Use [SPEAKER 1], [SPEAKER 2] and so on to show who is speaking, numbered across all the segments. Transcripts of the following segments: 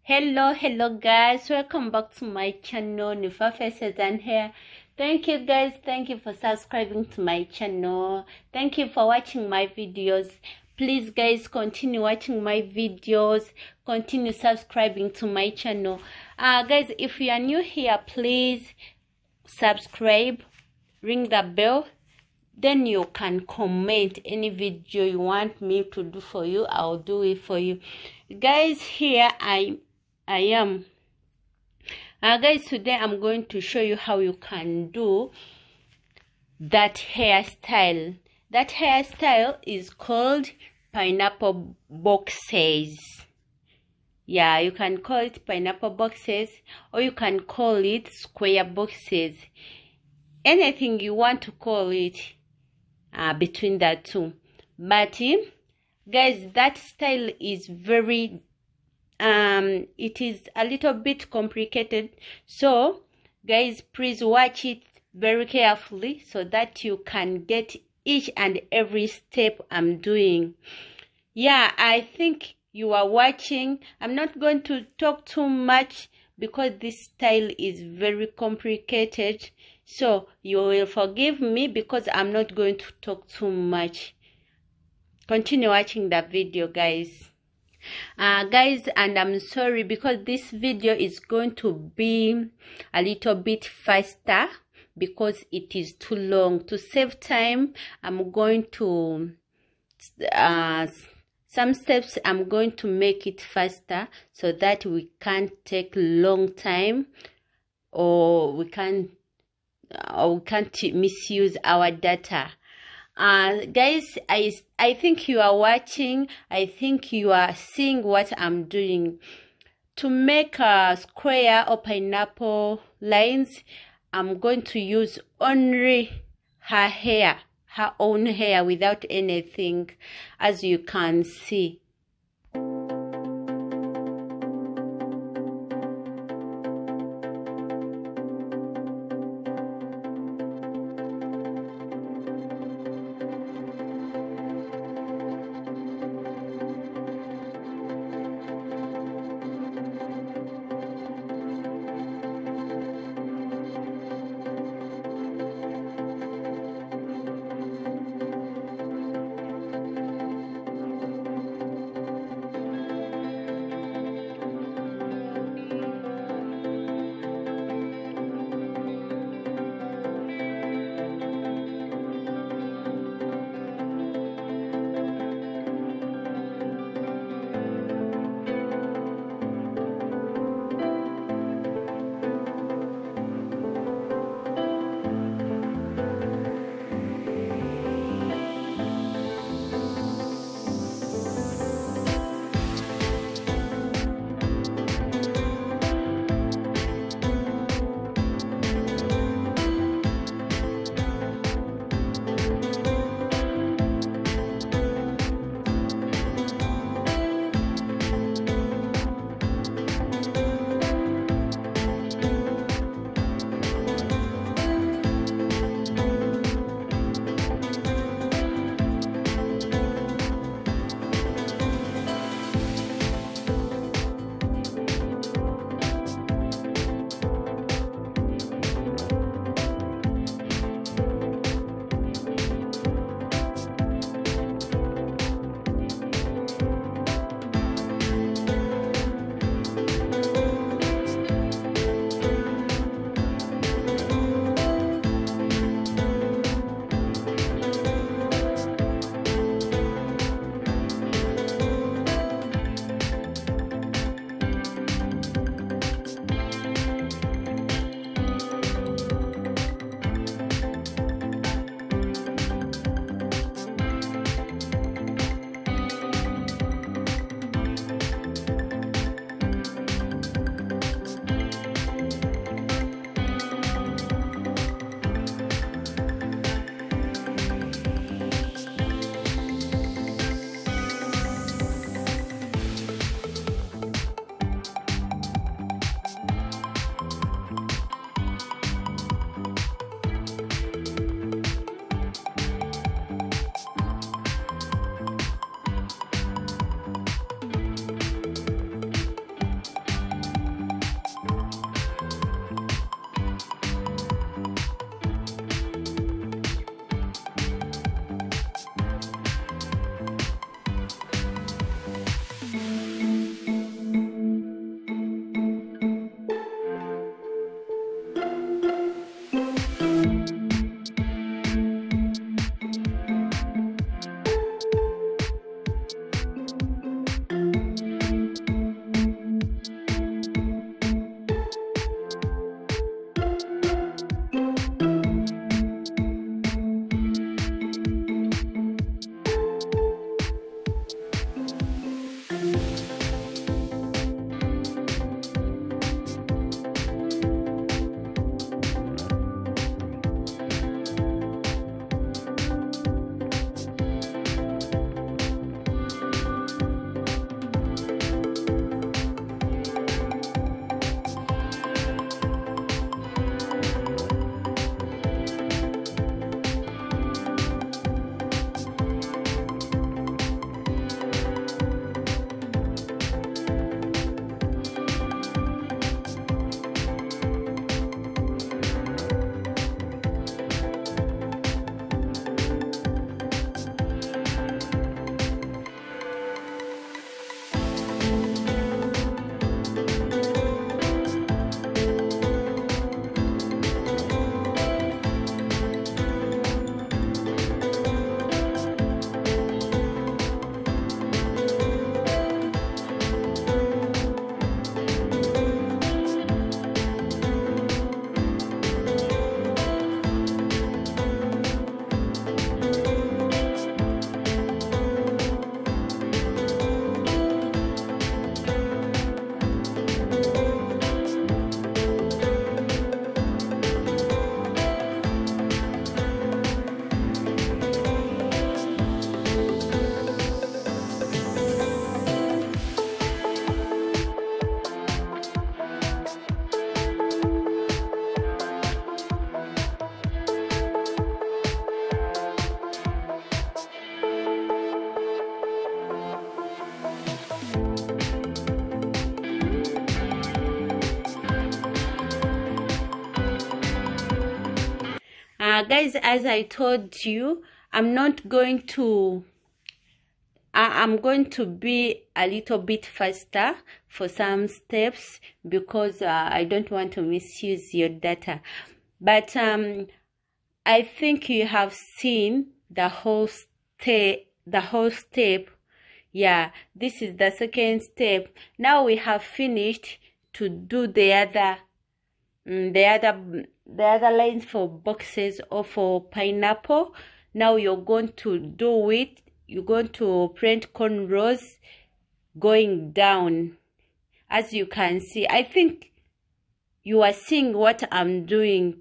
[SPEAKER 1] Hello guys, welcome back to my channel. Nufafe Sezan here. Thank you guys, thank you for subscribing to my channel. Thank you for watching my videos. Please guys, continue watching my videos, continue subscribing to my channel. Guys, if you are new here, please subscribe, ring the bell, then you can comment any video you want me to do for you. I'll do it for you guys. Here I am. Guys, today I'm going to show you how you can do that hairstyle. That hairstyle is called pineapple boxes. Yeah, you can call it pineapple boxes, or you can call it square boxes. Anything you want to call it between the two. But guys, that style is very it is a little bit complicated, so guys, please watch it very carefully so that you can get each and every step I'm doing. Yeah, I think you are watching. I'm not going to talk too much because this style is very complicated, so you will forgive me because I'm not going to talk too much. Continue watching the video, guys. Guys, and I'm sorry because this video is going to be a little bit faster because it is too long. To save time, I'm going to some steps I'm going to make it faster so that we can't take long time, or we can't misuse our data. Guys, I think you are watching. I think you are seeing what I'm doing. To make a square or pineapple lines, I'm going to use only her hair, her own hair, without anything, as you can see. Guys, as I told you, I'm going to be a little bit faster for some steps because I don't want to misuse your data. But I think you have seen the whole step. Yeah, this is the second step. Now we have finished to do the other lines for boxes or for pineapple. Now you're going to do it. You're going to print cornrows going down. As you can see, I think you are seeing what I'm doing.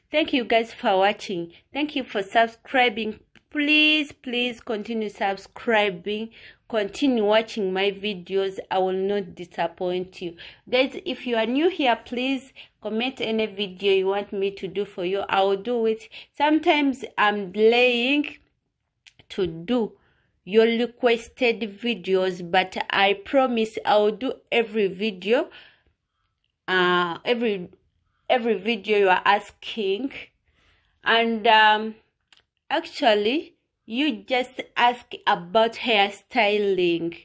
[SPEAKER 1] Thank you guys for watching. Thank you for subscribing. Please continue subscribing, continue watching my videos. I will not disappoint you guys. If you are new here, please comment any video you want me to do for you. I will do it. Sometimes I'm delaying to do your requested videos, but I promise I will do every video, every video you are asking. And actually, you just ask about hairstyling,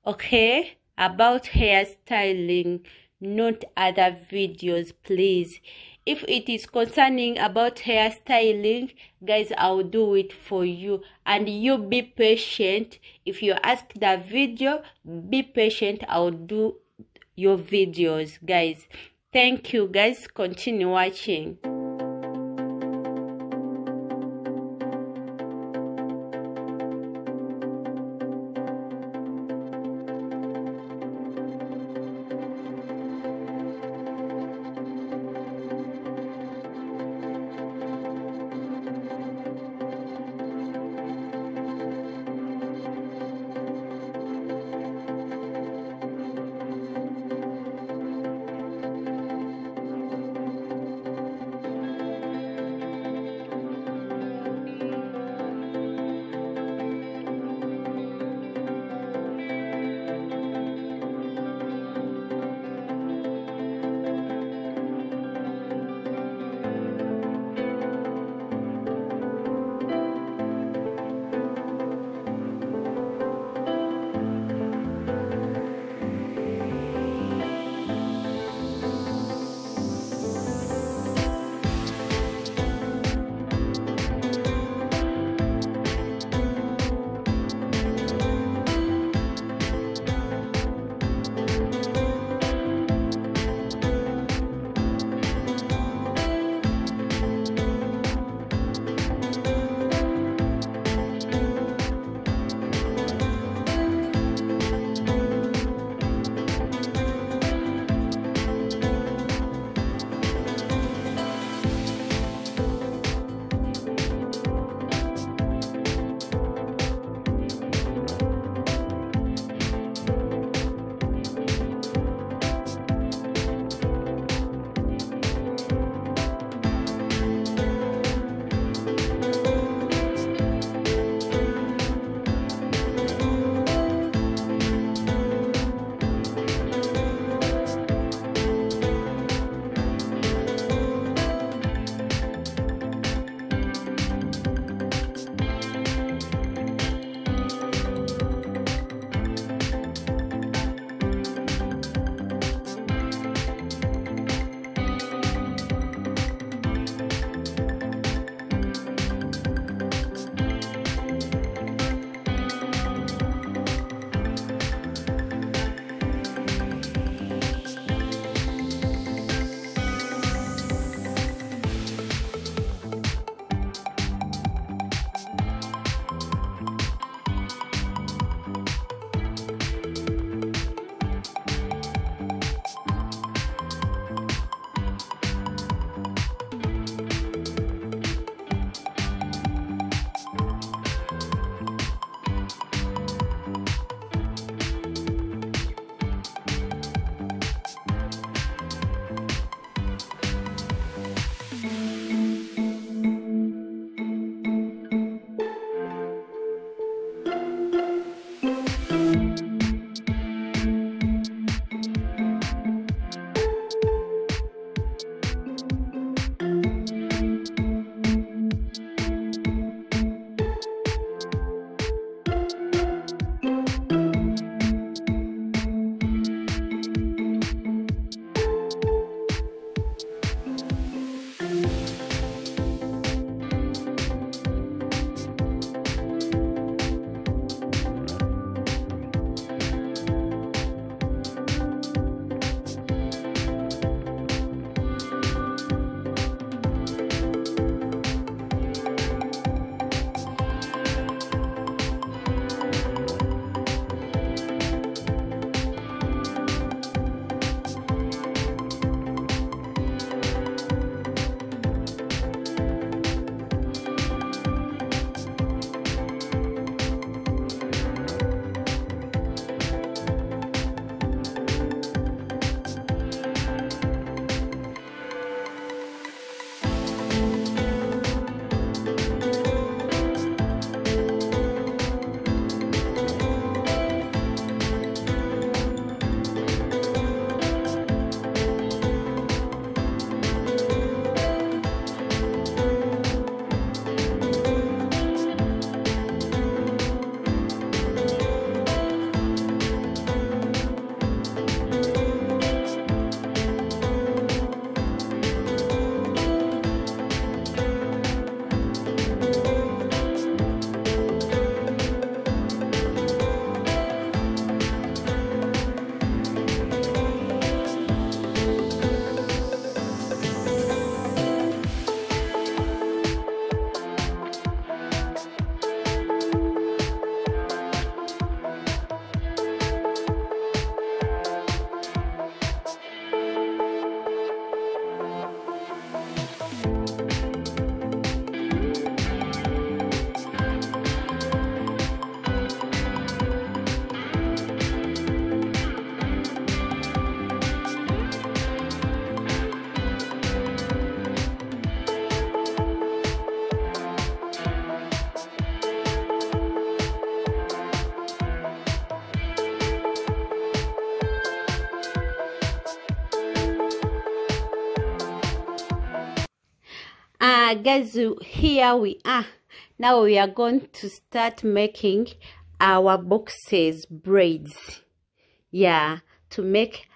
[SPEAKER 1] okay? About hairstyling, not other videos, please. If it is concerning about hairstyling, guys, I'll do it for you. And you be patient. If you ask the video, be patient. I'll do your videos, guys. Thank you, guys. Continue watching. Guys, here we are. Now we are going to start making our boxes braids. Yeah, to make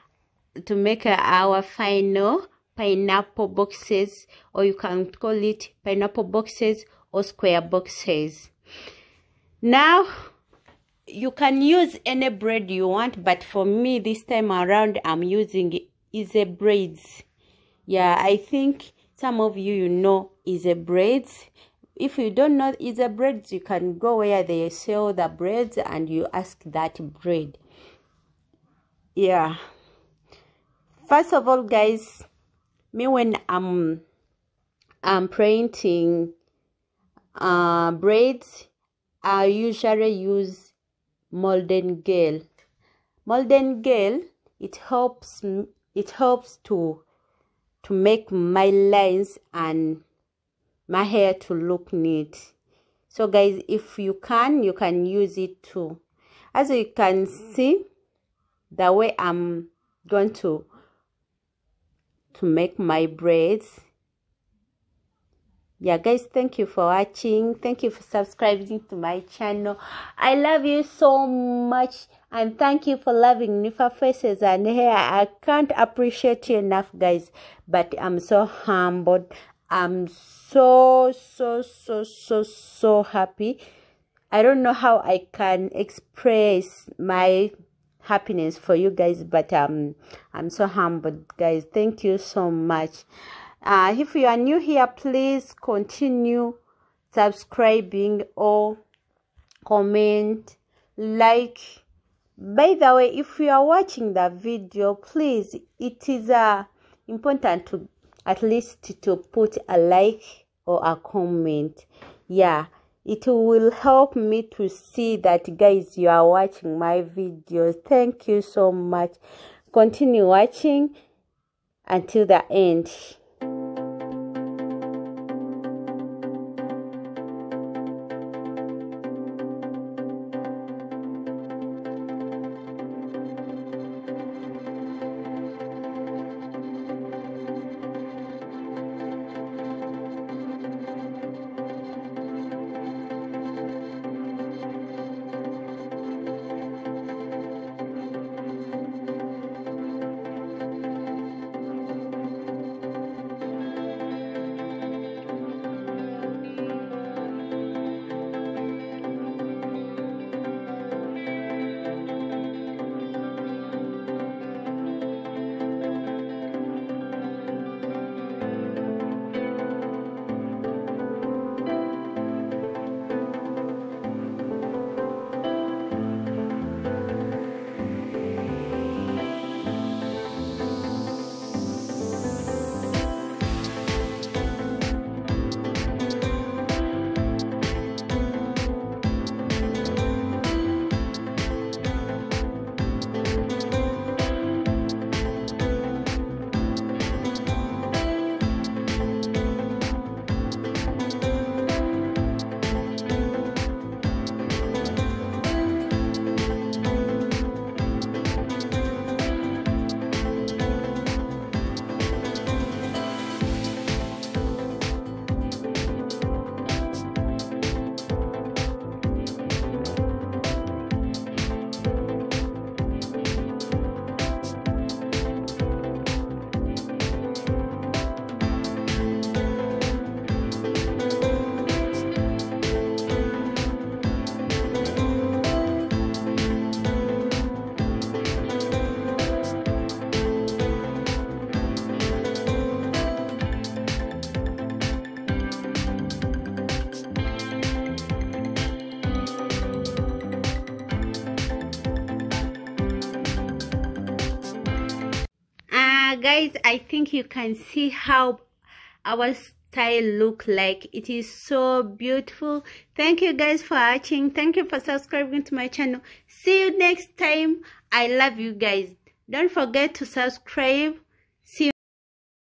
[SPEAKER 1] our final pineapple boxes, or you can call it pineapple boxes or square boxes. Now you can use any braid you want, but for me this time around I'm using Easy Braids. Yeah, I think some of you know Easy Braids. If you don't know Easy Braids, you can go where they sell the braids and you ask that braid. Yeah, first of all guys, me when I'm printing braids, I usually use Molden Gel. Molden Gel, it helps to make my lines and my hair to look neat. So guys, if you can use it too. As you can see, the way I'm going to make my braids. Yeah guys, thank you for watching. Thank you for subscribing to my channel. I love you so much, and thank you for loving Nifa Faces and Hair. I can't appreciate you enough guys, but I'm so humbled. I'm so happy. I don't know how I can express my happiness for you guys, but I'm so humbled guys. Thank you so much. If you are new here, please continue subscribing or comment, like. By the way, if you are watching the video, please, it is important to at least to put a like or a comment. Yeah, it will help me to see that guys, you are watching my videos. Thank you so much. Continue watching until the end. Guys, I think you can see how our style look like. It is so beautiful. Thank you guys for watching. Thank you for subscribing to my channel. See you next time. I love you guys. Don't forget to subscribe